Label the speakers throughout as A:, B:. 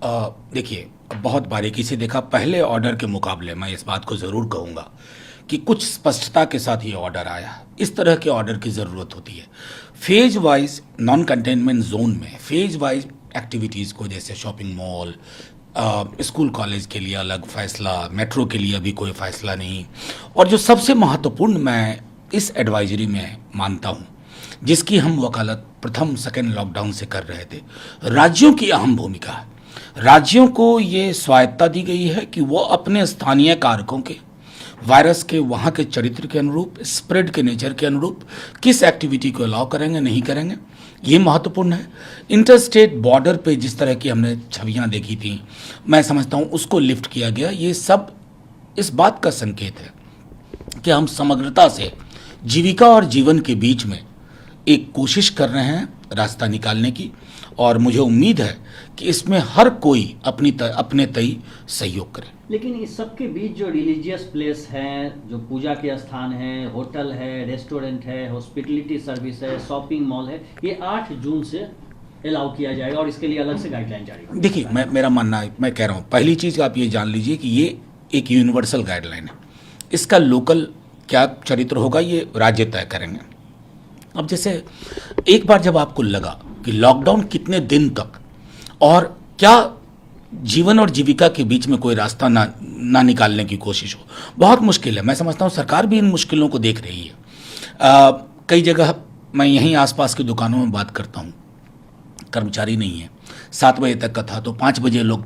A: देखिए, बहुत बारीकी से देखा, पहले ऑर्डर के मुकाबले मैं इस बात को ज़रूर कहूँगा कि कुछ स्पष्टता के साथ ये ऑर्डर आया। इस तरह के ऑर्डर की ज़रूरत होती है। Phase wise non containment zone में फेज वाइज एक्टिविटीज़ को, जैसे शॉपिंग मॉल, स्कूल कॉलेज के लिए अलग फैसला, मेट्रो के लिए अभी कोई फैसला नहीं। और जो सबसे महत्वपूर्ण मैं इस एडवाइजरी में मानता हूँ, जिसकी हम वकालत प्रथम सेकेंड लॉकडाउन से कर रहे थे, राज्यों की अहम भूमिका है। राज्यों को ये स्वायत्ता दी गई है कि वो अपने स्थानीय कारकों के, वायरस के वहाँ के चरित्र के अनुरूप, स्प्रेड के नेचर के अनुरूप किस एक्टिविटी को अलाउ करेंगे, नहीं करेंगे, ये महत्वपूर्ण है। इंटरस्टेट बॉर्डर पे जिस तरह की हमने छवियां देखी थी, मैं समझता हूँ उसको लिफ्ट किया गया। ये सब इस बात का संकेत है कि हम समग्रता से जीविका और जीवन के बीच में एक कोशिश कर रहे हैं रास्ता निकालने की, और मुझे उम्मीद है कि इसमें हर कोई अपने तय सहयोग करे।
B: लेकिन इस सब के बीच जो रिलीजियस प्लेस हैं, जो पूजा के स्थान हैं, होटल है, रेस्टोरेंट है, हॉस्पिटलिटी सर्विस है, शॉपिंग मॉल है, ये 8 जून से अलाउ किया जाएगा और इसके लिए अलग से गाइडलाइन जारी होगी।
A: देखिए, मेरा मानना है, मैं कह रहा हूँ, पहली चीज़ आप ये जान लीजिए कि ये एक यूनिवर्सल गाइडलाइन है। इसका लोकल क्या चरित्र होगा ये राज्य तय करेंगे। अब जैसे एक बार जब आपको लगा कि लॉकडाउन कितने दिन तक, और क्या जीवन और जीविका के बीच में कोई रास्ता ना निकालने की कोशिश हो, बहुत मुश्किल है। मैं समझता हूँ सरकार भी इन मुश्किलों को देख रही है। कई जगह मैं यहीं आसपास की दुकानों में बात करता हूँ, कर्मचारी नहीं है, 7 बजे तक का था तो 5 बजे लोग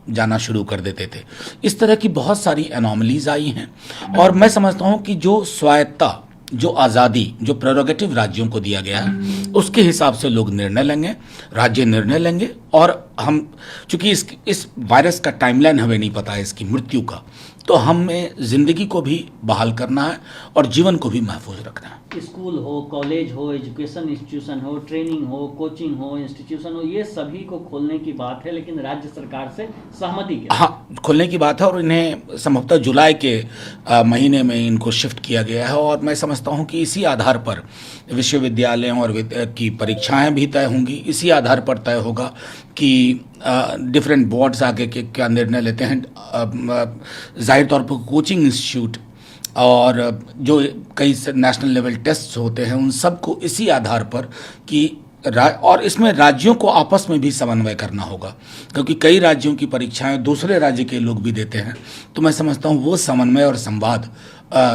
A: जाना शुरू कर देते थे। इस तरह की बहुत सारी एनॉमलीज आई हैं, और मैं समझता हूँ कि जो स्वायत्ता, जो आज़ादी, जो प्रेरोगेटिव राज्यों को दिया गया है, उसके हिसाब से लोग निर्णय लेंगे, राज्य निर्णय लेंगे। और हम, चूंकि इस वायरस का टाइमलाइन हमें नहीं पता है, इसकी मृत्यु का, तो हमें ज़िंदगी को भी बहाल करना है और जीवन को भी महफूज रखना है।
B: स्कूल हो, कॉलेज हो, एजुकेशन इंस्टीट्यूशन हो, ट्रेनिंग हो, कोचिंग हो, इंस्टीट्यूशन हो, ये सभी को खोलने की बात है, लेकिन राज्य सरकार से सहमति के।
A: हाँ, खोलने की बात है, और इन्हें संभवतः जुलाई के महीने में इनको शिफ्ट किया गया है। और मैं समझता हूँ कि इसी आधार पर विश्वविद्यालयों और की परीक्षाएं भी तय होंगी। इसी आधार पर तय होगा कि डिफरेंट बोर्ड्स आगे के क्या निर्णय लेते हैं। जाहिर तौर पर कोचिंग इंस्टीट्यूट और जो कई नेशनल लेवल टेस्ट होते हैं, उन सब को इसी आधार पर कि और इसमें राज्यों को आपस में भी समन्वय करना होगा, क्योंकि कई राज्यों की परीक्षाएं दूसरे राज्य के लोग भी देते हैं। तो मैं समझता हूँ वो समन्वय और संवाद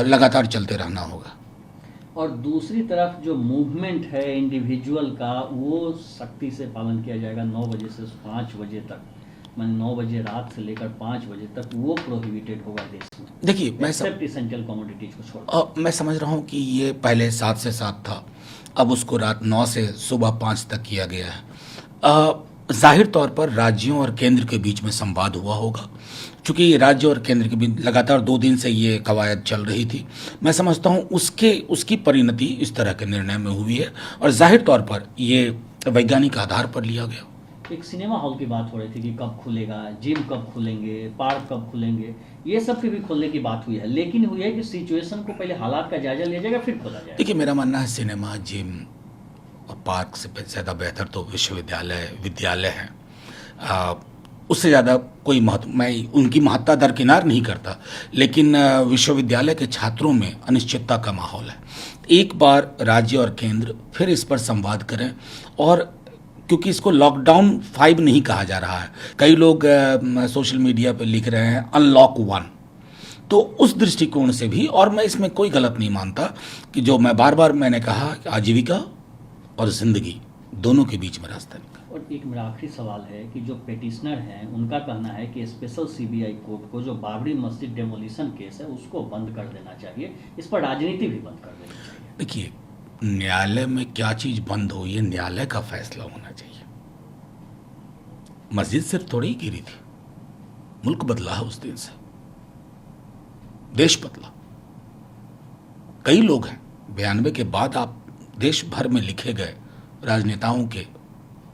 A: लगातार चलते रहना होगा।
B: और दूसरी तरफ जो मूवमेंट है इंडिविजुअल का, वो सख्ती से पालन किया जाएगा। 9 बजे से 5 बजे तक, मैंने 9 बजे रात से लेकर 5 बजे तक वो प्रोहिबिटेड होगा देश में।
A: देखिए, मैं
B: एसेंशियल कमोडिटीज को छोड़,
A: मैं समझ रहा हूँ कि ये पहले 7 से 7 था, अब उसको रात 9 से सुबह 5 तक किया गया है। जाहिर तौर पर राज्यों और केंद्र के बीच में संवाद हुआ होगा, क्योंकि राज्य और केंद्र के बीच लगातार 2 दिन से ये कवायद चल रही थी। मैं समझता हूँ उसकी परिणति इस तरह के निर्णय में हुई है, और जाहिर तौर पर ये वैज्ञानिक आधार पर लिया गया।
B: एक सिनेमा हॉल की बात हो रही थी कि कब खुलेगा, जिम कब खुलेंगे, पार्क कब खुलेंगे, ये सब की भी खोलने की बात हुई है। लेकिन हुई है कि सिचुएशन को पहले, हालात का जायजा लिया जाएगा, फिर खोला जाएगा।
A: देखिए, मेरा मानना है सिनेमा, जिम और पार्क से ज़्यादा बेहतर तो विद्यालय हैं। उससे ज़्यादा कोई महत्व, मैं उनकी महत्ता दरकिनार नहीं करता, लेकिन विश्वविद्यालय के छात्रों में अनिश्चितता का माहौल है। एक बार राज्य और केंद्र फिर इस पर संवाद करें, और क्योंकि इसको लॉकडाउन 5 नहीं कहा जा रहा है, कई लोग सोशल मीडिया पर लिख रहे हैं अनलॉक 1, तो उस दृष्टिकोण से भी, और मैं इसमें कोई गलत नहीं मानता कि जो मैं बार मैंने कहा कि आजीविका और जिंदगी दोनों के बीच में रास्ता निकाल।
B: और एक मेरा आखिरी सवाल है कि जो पेटिशनर हैं, उनका कहना है कि स्पेशल सीबीआई कोर्ट को जो बाबरी मस्जिद डेमोलिशन केस है उसको बंद कर देना चाहिए, इस पर राजनीति भी बंद कर देनी चाहिए।
A: देखिए, न्यायालय में क्या चीज बंद हो, ये न्यायालय का फैसला होना चाहिए। मस्जिद सिर्फ थोड़ी ही गिरी थी, मुल्क बदला है उस दिन से, देश बदला। कई लोग हैं, 92 के बाद आप देश भर में लिखे गए राजनेताओं के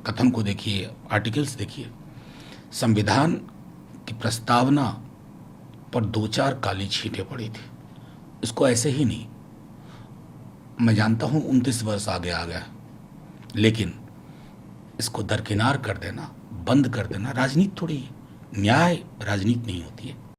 A: कथन को देखिए, आर्टिकल्स देखिए, संविधान की प्रस्तावना पर 2-4 काली छींटें पड़ी थी। इसको ऐसे ही नहीं, मैं जानता हूं 29 वर्ष आगे आ गया, लेकिन इसको दरकिनार कर देना बंद कर देना राजनीति थोड़ी है, न्याय राजनीति नहीं होती है।